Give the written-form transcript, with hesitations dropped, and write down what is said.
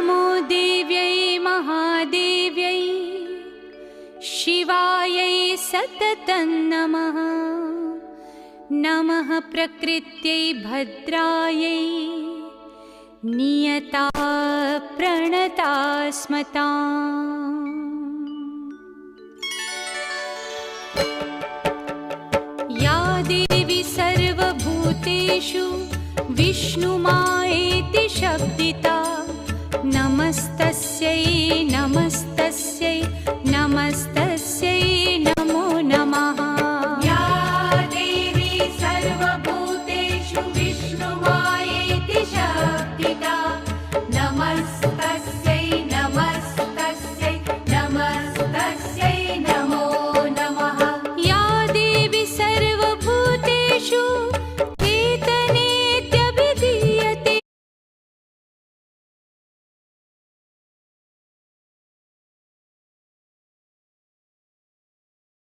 नमो देव्यै महादेव्यै शिवायै सततं नमः। नमः प्रकृत्यै भद्रायै नियता प्रणता स्मताम्। या देवी सर्वभूतेषु विष्णुमायेति शब्दिता नमस्तस्यै नमस्तस्यै नमस्तस्यै नमो नमः।